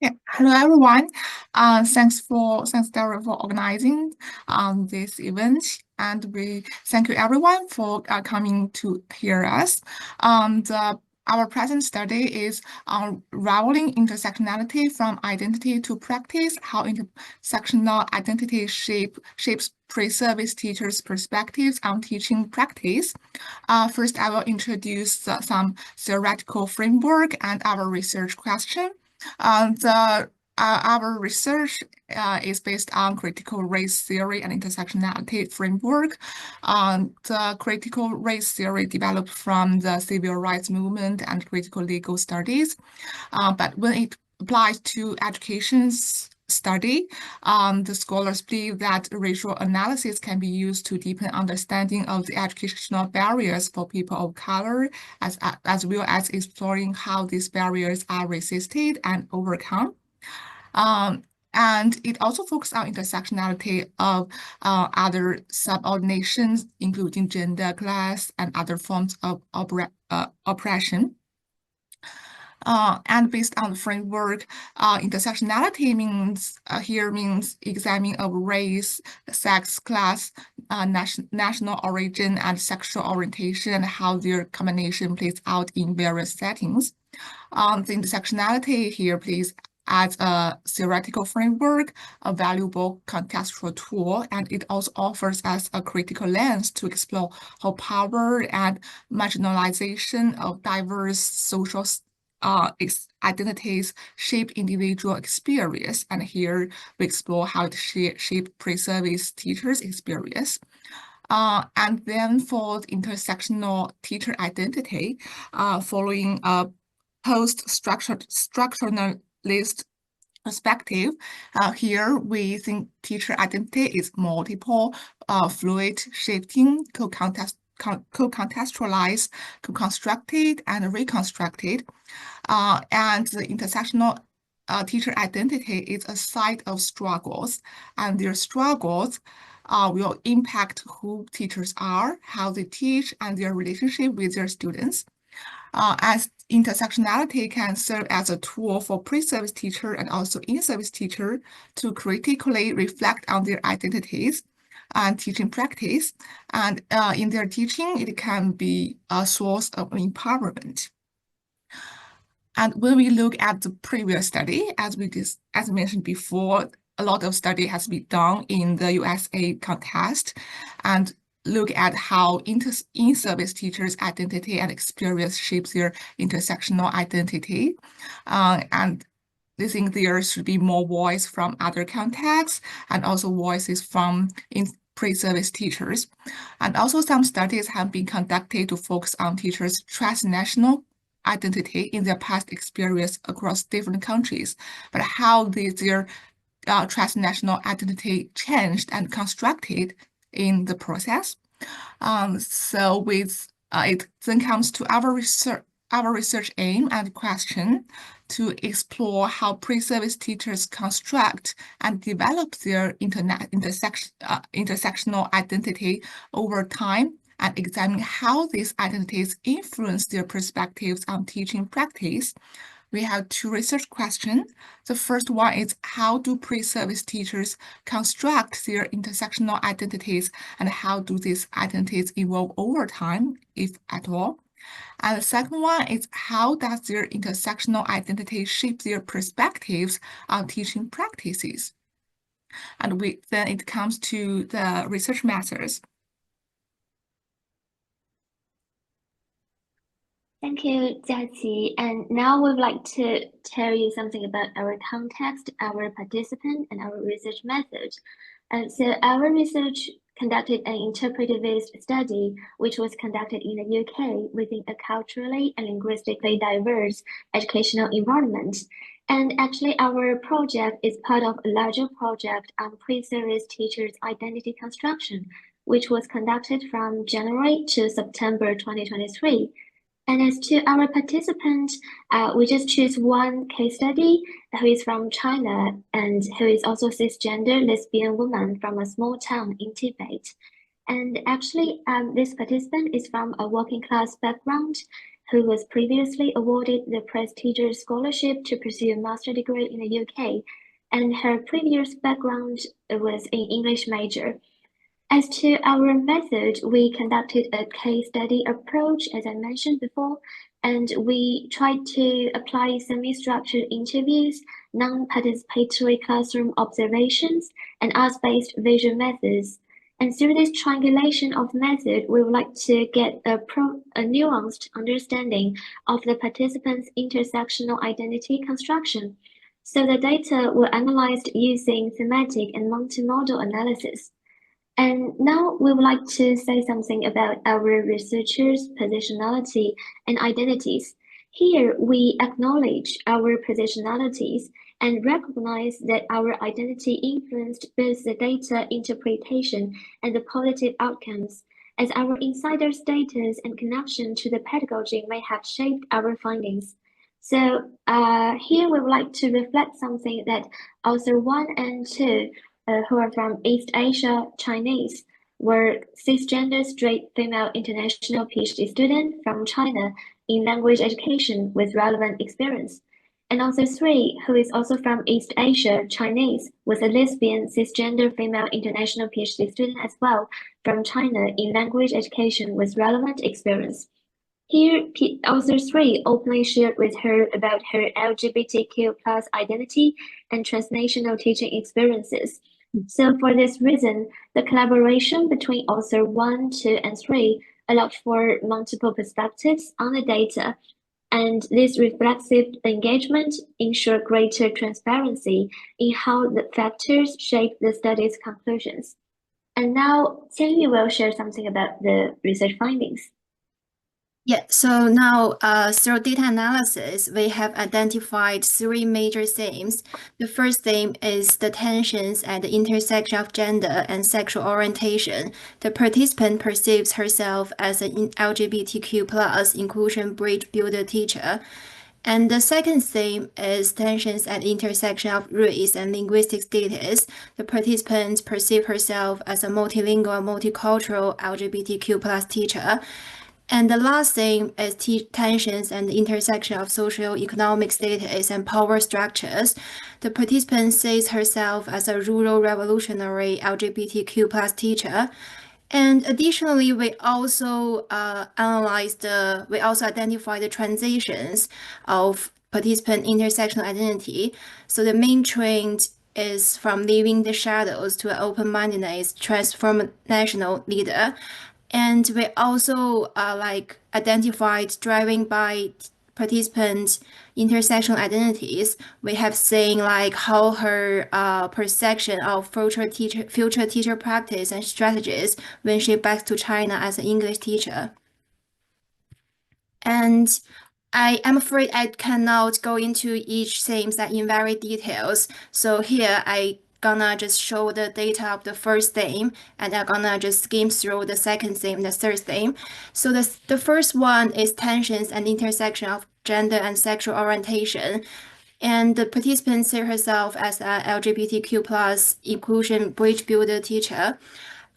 Yeah, hello everyone. Thanks Darren for organizing this event, and we thank you everyone for coming to hear us. Our present study is Unravelling Intersectionality from Identity to Practice, how intersectional identity shapes pre-service teachers' perspectives on teaching practice. First, I will introduce some theoretical framework and our research question. Our research is based on critical race theory and intersectionality framework. The critical race theory developed from the civil rights movement and critical legal studies. But when it applies to education study, the scholars believe that racial analysis can be used to deepen understanding of the educational barriers for people of color, as well as exploring how these barriers are resisted and overcome. Um, and it also focuses on intersectionality of other subordinations, including gender, class, and other forms of oppression. And based on the framework, intersectionality means examining of race, sex, class, national origin, and sexual orientation, and how their combination plays out in various settings. The intersectionality here plays as a theoretical framework, a valuable contextual tool, and it also offers us a critical lens to explore how power and marginalization of diverse social identities shape individual experience. And here we explore how it shape pre-service teachers' experience. And then for the intersectional teacher identity, following a post-structuralist perspective, here we think teacher identity is multiple, fluid, shifting, co-contextualized, co-constructed, and reconstructed. And the intersectional teacher identity is a site of struggles, and their struggles will impact who teachers are, how they teach, and their relationship with their students. As intersectionality can serve as a tool for pre-service teacher and also in-service teacher to critically reflect on their identities and teaching practice. And in their teaching, it can be a source of empowerment. And when we look at the previous study, as mentioned before, a lot of study has been done in the USA context, and look at how in-service teachers' identity and experience shapes their intersectional identity. And they think there should be more voice from other contexts and also voices from pre-service teachers. And also some studies have been conducted to focus on teachers' transnational identity in their past experience across different countries, but how their transnational identity changed and constructed in the process. So with it then comes to our research aim and question to explore how pre-service teachers construct and develop their intersectional identity over time and examine how these identities influence their perspectives on teaching practice. We have two research questions. The first one is, how do pre-service teachers construct their intersectional identities, and how do these identities evolve over time, if at all? And the second one is, how does their intersectional identity shape their perspectives on teaching practices? And then it comes to the research methods. Thank you, Jiaqi. And now we'd like to tell you something about our context, our participant, and our research methods. So our research conducted an interpretivist study, which was conducted in the UK within a culturally and linguistically diverse educational environment. And actually, our project is part of a larger project on pre-service teachers' identity construction, which was conducted from January to September 2023. And as to our participants, we just choose one case study who is from China and who is also cisgender lesbian woman from a small town in Tibet. And actually, this participant is from a working class background who was previously awarded the prestigious scholarship to pursue a master's degree in the UK, and her previous background was an English major. As to our method, we conducted a case study approach, as I mentioned before, and we tried to apply semi-structured interviews, non-participatory classroom observations, and art-based visual methods. And through this triangulation of method, we would like to get a nuanced understanding of the participants' intersectional identity construction. So the data were analyzed using thematic and multimodal analysis. And now we would like to say something about our researchers' positionality and identities. Here we acknowledge our positionalities and recognize that our identity influenced both the data interpretation and the positive outcomes, as our insider status and connection to the pedagogy may have shaped our findings. So here we would like to reflect something that author 1 and 2 who are from East Asia Chinese were cisgender straight female international PhD student from China in language education with relevant experience. And author 3, who is also from East Asia Chinese, was a lesbian cisgender female international PhD student as well from China in language education with relevant experience. Here, author 3 openly shared with her about her LGBTQ plus identity and transnational teaching experiences. So for this reason, the collaboration between author 1, 2, and 3 allowed for multiple perspectives on the data, and this reflexive engagement ensured greater transparency in how the factors shape the study's conclusions. And now, Qianyu will share something about the research findings. Yeah, so now through data analysis, we have identified 3 major themes. The first theme is the tensions at the intersection of gender and sexual orientation. The participant perceives herself as an LGBTQ plus inclusion bridge builder teacher. And the second theme is tensions at the intersection of race and linguistic status. The participant perceives herself as a multilingual, multicultural LGBTQ plus teacher. And the last thing is tensions and the intersection of socio-economic status and power structures. The participant sees herself as a rural revolutionary LGBTQ plus teacher. And additionally, we also identified the transitions of participant intersectional identity. So the main trend is from leaving the shadows to an open-mindedness, transformational leader. And we also identified driving by participants' intersectional identities. We have seen how her perception of future teacher practice and strategies when she back to China as an English teacher. And I am afraid I cannot go into each themes in very details. So here I gonna just show the data of the first theme, and I'm gonna just skim through the second theme, the third theme. So the first one is tensions and intersection of gender and sexual orientation. And the participant see herself as a LGBTQ plus inclusion bridge builder teacher.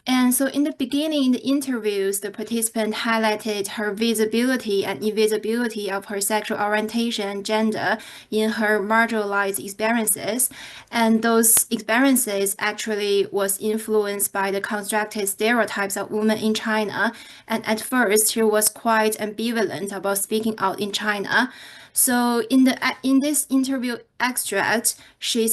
And so in the beginning, in the interviews, the participant highlighted her visibility and invisibility of her sexual orientation and gender in her marginalized experiences. And those experiences actually was influenced by the constructed stereotypes of women in China. And at first, she was quite ambivalent about speaking out in China. So in this interview extract, she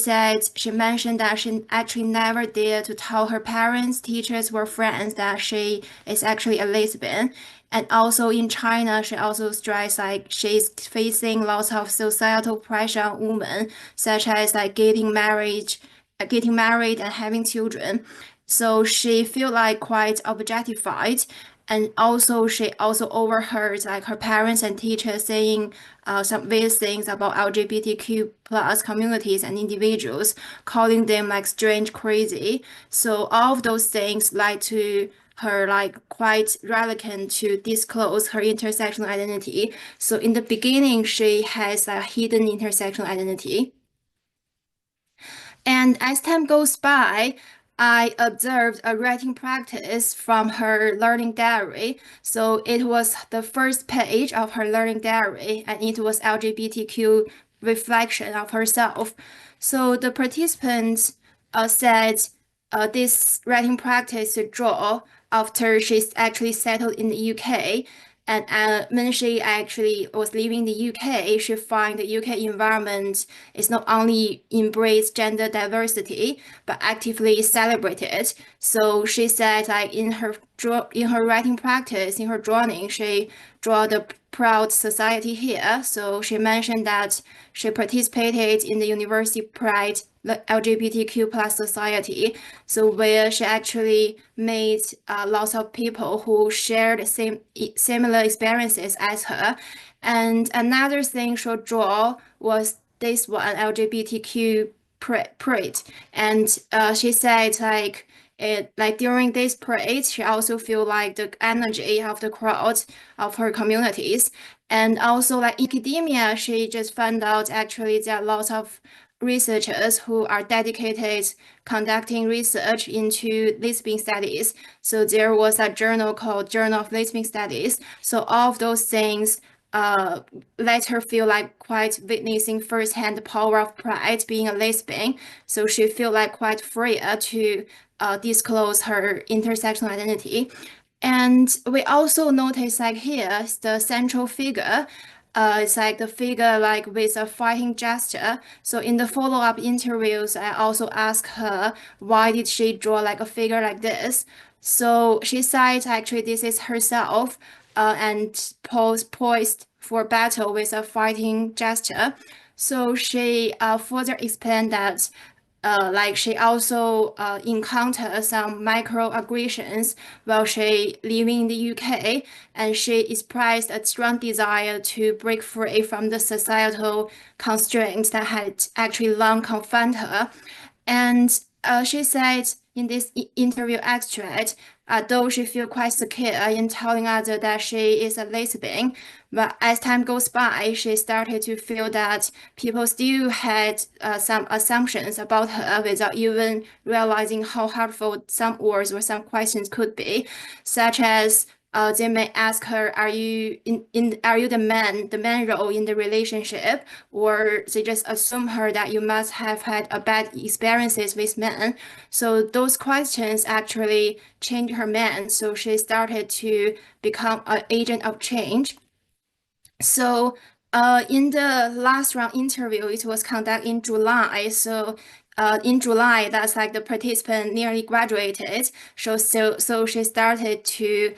mentioned that she actually never dared to tell her parents, teachers, or friends that she is actually a lesbian. And also in China, she also stressed she's facing lots of societal pressure on women, such as getting married and having children. So she feel quite objectified. And also, she also overheard her parents and teachers saying some weird things about LGBTQ plus communities and individuals, calling them strange, crazy. So all of those things led to her quite reluctant to disclose her intersectional identity. So in the beginning, she has a hidden intersectional identity. And as time goes by, I observed a writing practice from her learning diary. So it was the first page of her learning diary, and it was LGBTQ reflection of herself. So the participants said this writing practice to draw after she's actually settled in the UK. And when she actually was leaving the UK, she found the UK environment is not only embrace gender diversity, but actively celebrate it. So she said, like in her writing practice, in her drawing, she draw the proud society here. So she mentioned that she participated in the University Pride, the LGBTQ plus society. So where she actually made lots of people who shared the similar experiences as her. And another thing she draw was this one, LGBTQ parade. And she said like during this parade, she also feel like the energy of the crowd of her communities. And also like academia, she just found out actually there are lots of researchers who are dedicated conducting research into lesbian studies. So there was a journal called Journal of Lesbian Studies. So all of those things let her feel like quite witnessing firsthand the power of pride being a lesbian. So she feel like quite free to disclose her intersectional identity. And we also notice like here the central figure. It's like the figure like with a fighting gesture. So in the follow-up interviews, I also asked her why did she draw like a figure like this. So she said actually this is herself and poised for battle with a fighting gesture. So she further explained that like she also encountered some microaggressions while she living in the UK, and she expressed a strong desire to break free from the societal constraints that had actually long confined her. And she said in this interview extract, though she feel quite secure in telling others that she is a lesbian, but as time goes by, she started to feel that people still had some assumptions about her without even realizing how hurtful some words or some questions could be, such as they may ask her, "Are you Are you the man role in the relationship?" Or they just assume her that you must have had a bad experiences with men. So those questions actually changed her mind. So she started to become an agent of change. So in the last round interview, it was conducted in July. So in July, that's like the participant nearly graduated. So she started to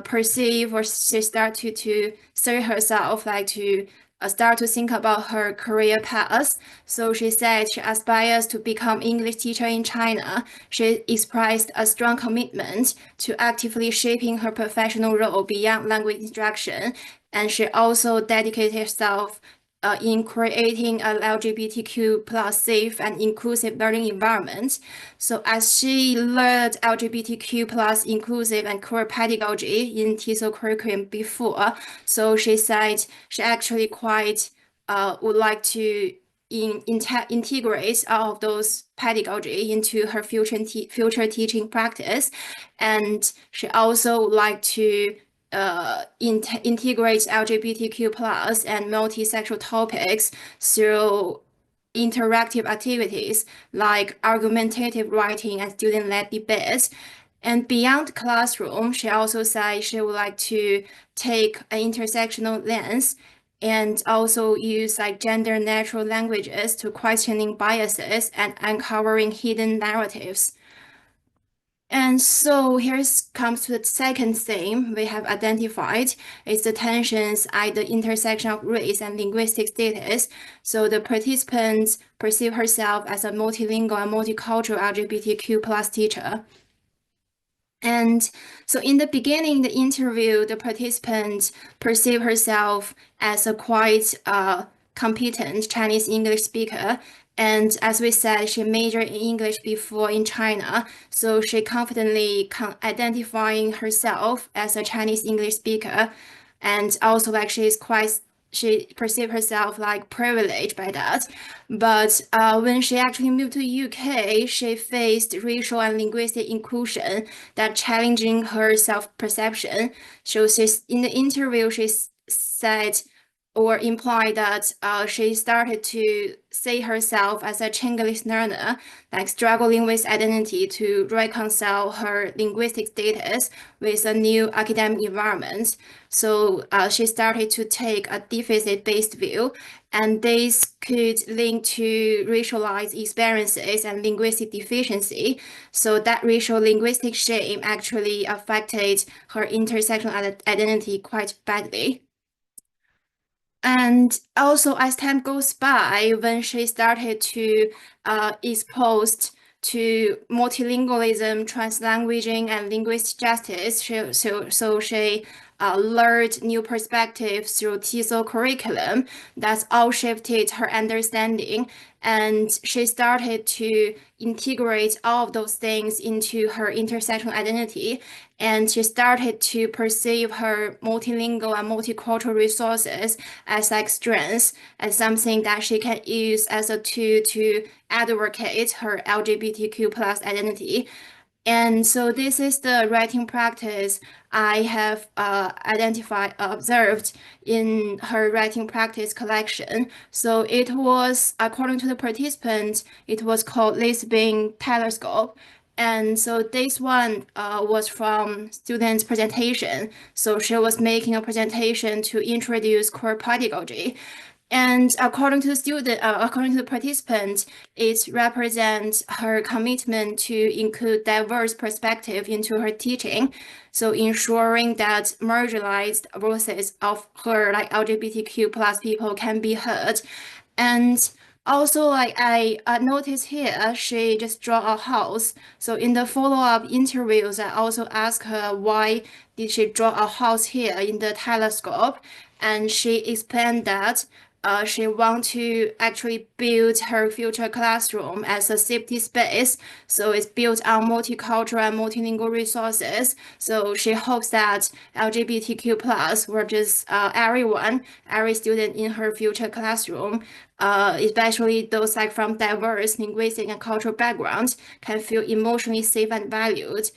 perceive, or she started to see herself like to start to think about her career path. So she said she aspires to become English teacher in China. She expressed a strong commitment to actively shaping her professional role beyond language instruction. And she also dedicated herself in creating an LGBTQ plus safe and inclusive learning environment. So as she learned LGBTQ plus inclusive and queer pedagogy in TESOL curriculum before, so she said she actually quite would like to integrate all of those pedagogy into her future teaching practice. And she also like to integrate LGBTQ plus and multi-sexual topics through interactive activities like argumentative writing and student-led debates. And beyond classroom, she also said she would like to take an intersectional lens and also use like gender neutral languages to questioning biases and uncovering hidden narratives. And so here comes to the second theme we have identified is the tensions at the intersection of race and linguistic status. So the participants perceive herself as a multilingual and multicultural LGBTQ plus teacher. And so in the beginning, the interview, the participant perceive herself as a quite competent Chinese English speaker. And as we said, she majored in English before in China. So she confidently identifying herself as a Chinese English speaker. And also like she is quite she perceived herself like privileged by that. But when she actually moved to UK, she faced racial and linguistic inclusion that challenging her self-perception. So she's in the interview, she said or implied that she started to see herself as a Chinese learner, like struggling with identity to reconcile her linguistic status with a new academic environment. So she started to take a deficit-based view, and this could link to racialized experiences and linguistic deficiency. So that racial linguistic shame actually affected her intersectional identity quite badly. And also, as time goes by, when she started to exposed to multilingualism, translanguaging, and linguistic justice, she learned new perspectives through TESOL curriculum. That's all shifted her understanding, and she started to integrate all of those things into her intersectional identity. And she started to perceive her multilingual and multicultural resources as like strengths and something that she can use as a tool to advocate her LGBTQ plus identity. And so this is the writing practice I have observed in her writing practice collection. So it was, according to the participants, it was called Lisbon Telescope. And so this one was from students' presentation. So she was making a presentation to introduce queer pedagogy. And according to the participants, it represents her commitment to include diverse perspective into her teaching. So ensuring that marginalized voices of her like LGBTQ plus people can be heard. And also, like I noticed here, she just draw a house. So in the follow-up interviews, I also asked her why did she draw a house here in the telescope, and she explained that she want to actually build her future classroom as a safety space. So it's built on multicultural and multilingual resources. So she hopes that LGBTQ plus or just everyone, every student in her future classroom, especially those like from diverse linguistic and cultural backgrounds, can feel emotionally safe and valued.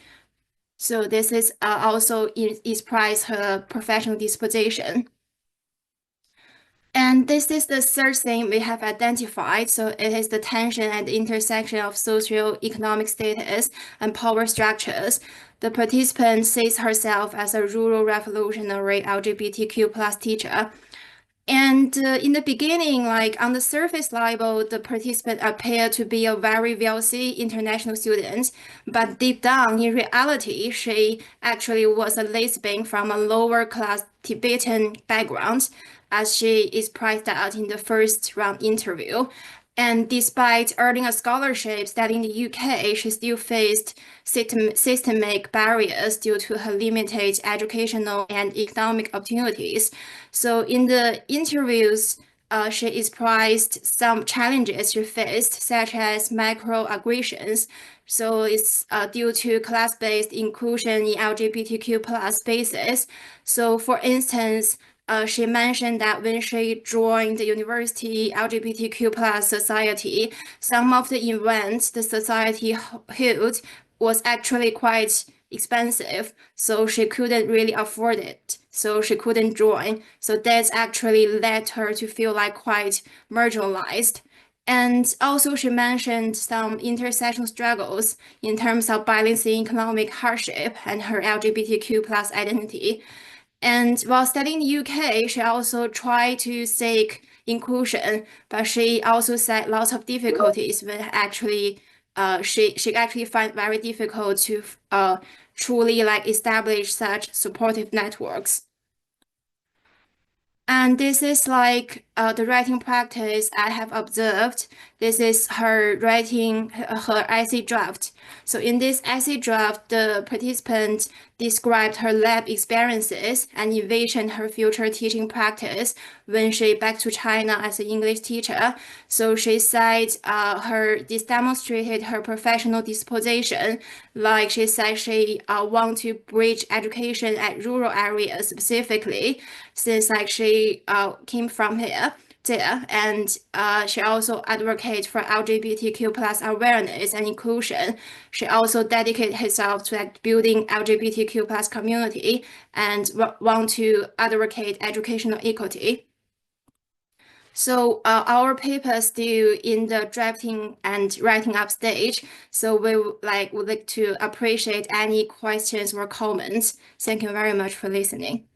So this is also inspires her professional disposition. And this is the third thing we have identified. So it is the tension at the intersection of socio-economic status and power structures. The participant sees herself as a rural revolutionary LGBTQ plus teacher. And in the beginning, like on the surface level, the participant appeared to be a very wealthy international student, but deep down, in reality, she actually was a lesbian from a lower class Tibetan background, as she is priced out in the first round interview. And despite earning a scholarship studying in the UK, she still faced systemic barriers due to her limited educational and economic opportunities. So in the interviews, she expressed some challenges she faced, such as microaggressions. So it's due to class-based inclusion in LGBTQ plus spaces. So for instance, she mentioned that when she joined the university LGBTQ plus society, some of the events the society held was actually quite expensive, so she couldn't really afford it. So she couldn't join. So that's actually led her to feel like quite marginalized. And also she mentioned some intersectional struggles in terms of balancing economic hardship and her LGBTQ plus identity. And while studying in the UK, she also tried to seek inclusion, but she also said lots of difficulties when actually she actually find very difficult to truly like establish such supportive networks. And this is like the writing practice I have observed. This is her writing her essay draft. So in this essay draft, the participant described her lab experiences and envisioned her future teaching practice when she back to China as an English teacher. So she said this demonstrated her professional disposition. Like she said, she want to bridge education at rural areas specifically, since like she came from there, and she also advocates for LGBTQ plus awareness and inclusion. She also dedicated herself to like building LGBTQ plus community and want to advocate educational equity. So our paper is still in the drafting and writing up stage. So we would like to appreciate any questions or comments. Thank you very much for listening.